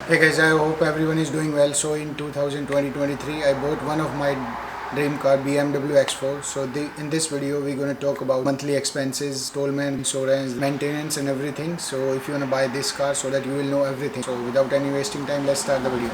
Hey guys, I hope everyone is doing well. So in 2023, I bought one of my dream car BMW X4. So in this video, we're going to talk about monthly expenses, installment, insurance, maintenance and everything. So if you want to buy this car so that you will know everything. So without any wasting time, let's start the video.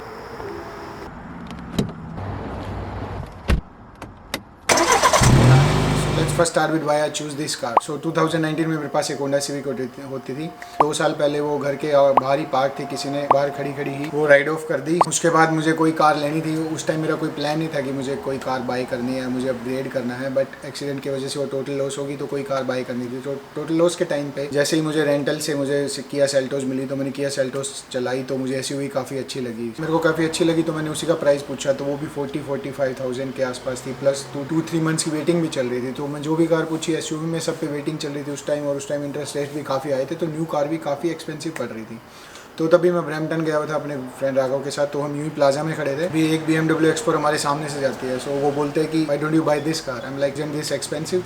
Let's first start with why I choose this car. So 2019 में मेरे पास एक Honda civic होती थी। 2 साल पहले वो घर के बाहर ही पार्क थी, किसी ने बाहर खड़ी ही वो राइड ऑफ कर दी। उसके बाद मुझे कोई कार लेनी थी। उस टाइम मेरा कोई प्लान नहीं था कि मुझे कोई कार बाई करनी है, मुझे अपग्रेड करना है, बट एक्सीडेंट की वजह से वो टोटल लॉस होगी तो कोई कार बाई करनी थी। तो टोटल लॉस के टाइम पे जैसे ही मुझे रेंटल से मुझे किया सेल्टोस मिली तो मैंने किया सेल्टोस चलाई तो मुझे एसयूवी काफ़ी अच्छी लगी। मेरे को काफ़ी अच्छी लगी तो मैंने उसी का प्राइस पूछा तो वो भी 40-45,000 के आसपास थी, प्लस 2-3 मंथ्स की वेटिंग भी चल रही थी। तो मैं जो भी कार पूछी एसयूवी में सब पे वेटिंग चल रही थी उस टाइम, और उस टाइम इंटरेस्ट रेट भी काफ़ी आए थे तो न्यू कार भी काफ़ी एक्सपेंसिव पड़ रही थी। तो तभी मैं ब्रैम्पटन गया हुआ था अपने फ्रेंड राघव के साथ। तो हम यूं ही प्लाजा में खड़े थे, भी एक BMW X4 हमारे सामने से जाती है। सो वो बोलते हैं कि why don't you buy this car. I am like जन दिस एक्सपेंसिव।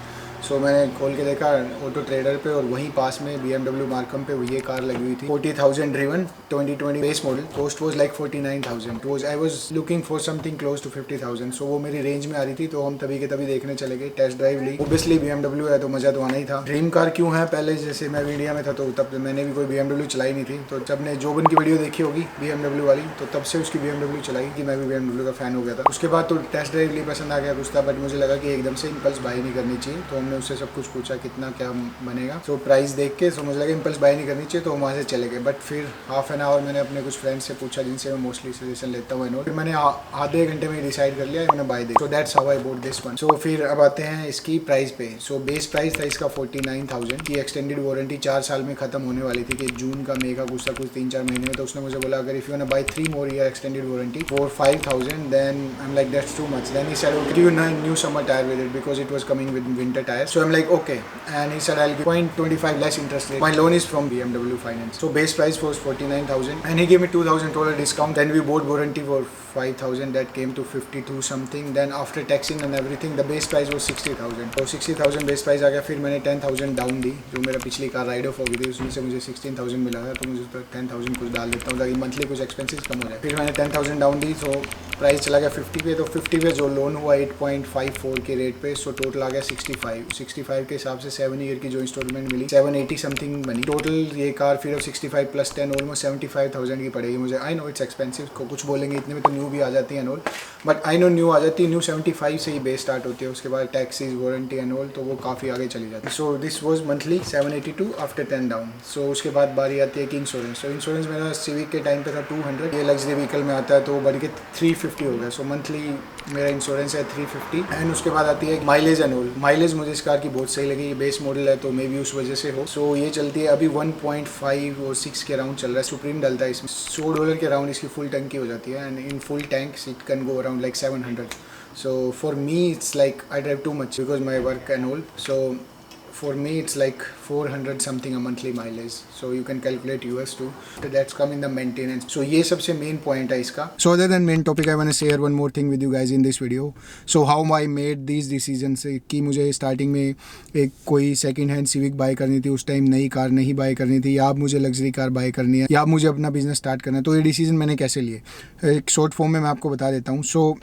सो मैंने खोल के देखा ऑटो ट्रेडर पे और वहीं पास में BMW मार्कम पे ये कार लगी हुई थी। 40,000 driven 2020 base model, cost was like 49,000। I was looking for something close to 50,000। So वो मेरी रेंज में आ रही थी तो हम तभी के तभी देखने चले गए, टेस्ट ड्राइव ली। ऑब्वियसली BMW है तो मज़ा तो आना ही था। ड्रीम कार क्यों है, पहले जैसे मैं इंडिया में था तो तब मैंने भी कोई BMW चलाई नहीं थी। तो जब ने जोबन की वीडियो देखी होगी BMW वाली तो तब से उसकी BMW चलाई कि मैं भी BMW का फ़ैन हो गया था। उसके बाद तो टेस्ट ड्राइव ली, पसंद आ गया कुछ था, बट मुझे लगा कि एकदम से इम्पल्स बाई नहीं करनी चाहिए। तो हमने उससे सब कुछ पूछा कितना क्या बनेगा। तो प्राइस देख के तो मुझे लगा इम्पल्स बाई नहीं करनी चाहिए तो वहाँ से चले गए। बट फिर हाफ एन आवर मैंने अपने कुछ फ्रेंड्स से पूछा जिनसे मैं मोस्टली सजेशन लेता हूँ, फिर मैंने आधे घंटे में डिसाइड कर लिया मैंने by the. So that's how I bought this one. So फिर अब आते हैं इसकी प्राइस पे। सो बेस प्राइस था इसका 49,000 की। एक्सटेंडेड वारंटी 4 साल में खत्म होने वाली थी कि जून का मई का कुछ 3-4 महीने में। तो उसने मुझे बोला अगर if you want buy 3 more year extended warranty for 5,000 then I am like that's too much. Then he said give you new summer tyre with it because it was coming with winter tyre. So I am like okay and he said I will 0.25 less interest rate. My loan is from BMW Finance. So base price was 49,000 and he gave me $2,000 discount. Then we bought warranty for 5,000, that came to 52 something. Then after taxing and everything the base price was 60,000. तो 60,000 base price आ गया। फिर मैंने 10,000 down the, जो मेरा पिछली car ride of हो गई थी उसमें से मुझे 16,000 मिला था तो मुझे तो 10,000 कुछ डाल देता हूँ ताकि मंथली कुछ एक्सपेंसेस कम हो जाए। फिर मैंने 10,000 डाउन दी तो प्राइस चला गया 50 पे। तो 50 पे जो लोन हुआ 8.54 के रेट पे, सो टोटल आ गया 65 के हिसाब से 7 ईयर की जो इंस्टॉलमेंट मिली 780 समथिंग बनी टोटल। ये कार फिर 65 प्लस 10 ऑलमोस्ट 75,000 की पड़ेगी मुझे। आई नो इट्स एक्सपेंसिव, को कुछ बोलेंगे इतने में तो न्यू भी आ जाती है and all, but I know new आ जाती है। न्यू 75 से ही बेस स्टार्ट होती है, उसके बाद टैक्सीज वारंटी एंड ऑल तो वो काफ़ी आगे चली जाती है। So this was monthly 782 after 10 down. So उसके बाद बारी आती है कि इंश्योरेंस। सो इंश्योरेंस मेरा सिविक के टाइम पे था 200, ये लग्जरी व्हीकल में आता है तो बढ़ के 350 हो गया। सो मंथली मेरा इंश्योरेंस है 350 एंड उसके बाद आती है माइलेज एंड ऑल। माइलेज मुझे इस कार की बहुत सही लगी, ये बेस मॉडल है तो मे बी उस वजह से हो। सो ये चलती है अभी 1.5 और 6 के अराउंड चल रहा है। सुप्रीम डलता है इसमें $100 के अराउंड इसकी फुल टंकी हो जाती है and in full tank it can go around like 700. So for me it's like I drive too much because my work and all. So for me it's like 400 something a monthly mileage. So you can calculate US too. So that's come in the maintenance. So ये सबसे main point है इसका. So other than main topic I want to share one more thing with you guys in this video. So how I made these decisions कि मुझे starting में एक कोई second hand Civic buy करनी थी, उस टाइम नई कार नहीं buy करनी थी, या अब मुझे luxury कार buy करनी है, या अब मुझे अपना business start करना है। तो ये decision मैंने कैसे लिए एक short form में मैं आपको बता देता हूँ। So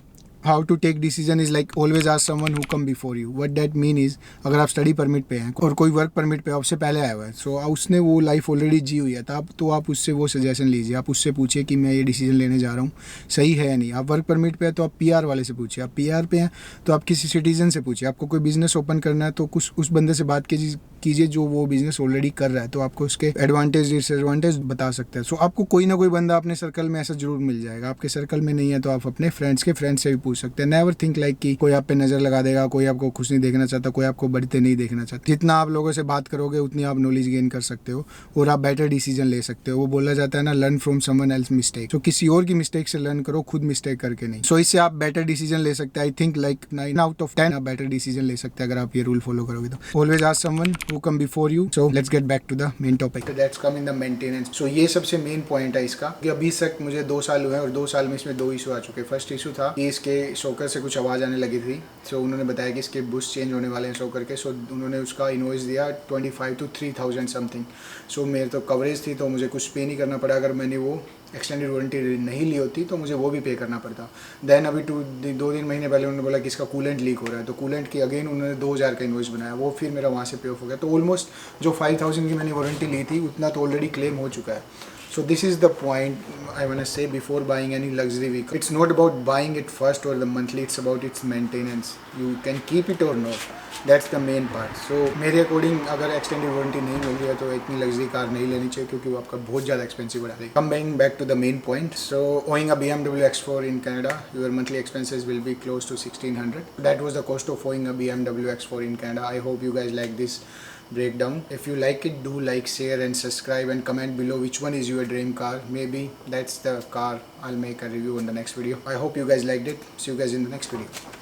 how to take decision is like always ask someone who come before you. What that mean is अगर आप स्टडी परमिट पे हैं और कोई वर्क परमिट पे आपसे पहले आया हुआ है, सो उसने वो लाइफ ऑलरेडी जी हुई है तो आप उससे वो सजेशन लीजिए। आप उससे पूछिए कि मैं ये डिसीजन लेने जा रहा हूँ सही है या नहीं। आप वर्क परमिट पे है तो आप PR वाले से पूछिए। आप PR पे हैं तो आप किसी सिटीजन से पूछिए। आपको कोई बिजनेस ओपन करना है तो कुछ उस बंदे से बात कीजिए जो वो बिजनेस ऑलरेडी कर रहा है, तो आपको उसके एडवांटेज डिसएडवांटेज बता सकते हैं। सो आपको कोई ना कोई बंदा अपने सर्कल में ऐसा जरूर मिल जाएगा। आपके सर्कल में नहीं है तो आप अपने फ्रेंड्स से भी पूछ सकते हैं। नेवर थिंक लाइक कि कोई आप पे नज़र लगा देगा, कोई आपको खुश नहीं देखना चाहता, कोई आपको बढ़ते नहीं देखना चाहता। जितना आप लोगों से बात करोगे उतनी आप नॉलेज गेन कर सकते हो और आप बेटर डिसीजन ले सकते हो। वो बोला जाता है ना, learn from someone else mistake. तो किसी और की मिस्टेक से लर्न करो, खुद मिस्टेक करके नहीं। सो इससे आप बेटर डिसीजन ले सकते हैं। I think like 9 out of 10 आप बेटर डिसीजन ले सकते हैं अगर आप ये रूल फॉलो करोगे तो। Always ask someone who come before you. So let's get back to the main topic, that's come in the maintenance. So ये सबसे मेन पॉइंट है इसका कि अभी तक मुझे 2 साल हुए हैं और 2 साल में इसमें 2 इशू आ चुके हैं। फर्स्ट इशू था कि इसके शॉकर से कुछ आवाज़ आने लगी थी। सो उन्होंने बताया कि इसके बुश चेंज होने वाले हैं शॉकर के। सो उन्होंने उसका इनवॉइस दिया 25 to 3,000 समथिंग। सो मेरे तो कवरेज थी तो मुझे कुछ पे नहीं करना पड़ा अगर मैंने वो एक्सटेंडेड वारंटी नहीं ली होती तो मुझे वो भी पे करना पड़ता। देन अभी 2-3 महीने पहले उन्होंने बोला कि इसका कूलेंट लीक हो रहा है, तो कूलेंट की अगेन उन्होंने 2000 का इन्वॉइस बनाया, वो फिर मेरा वहाँ से पे ऑफ हो गया। तो ऑलमोस्ट जो 5000 की मैंने वारंटी ली थी उतना तो ऑलरेडी क्लेम हो चुका है। So this is the point I want to say before buying any luxury vehicle. It's not about buying it first or the monthly, it's about its maintenance. You can keep it or not. That's the main part. So मेरे according अगर extended warranty नहीं मिल रही है तो इतनी luxury car नहीं लेनी चाहिए, क्योंकि वो आपका बहुत ज़्यादा एक्सपेंसिव बढ़ा देगी। Coming back to the main point. So owning a BMW X4 in Canada, your monthly expenses will be close to 1600. That was the cost of owning a BMW X4 in Canada. I hope you guys like this breakdown. If you like it, do like, share and subscribe, and comment below which one is your dream car. Maybe that's the car I'll make a review in the next video. I hope you guys liked it. See you guys in the next video.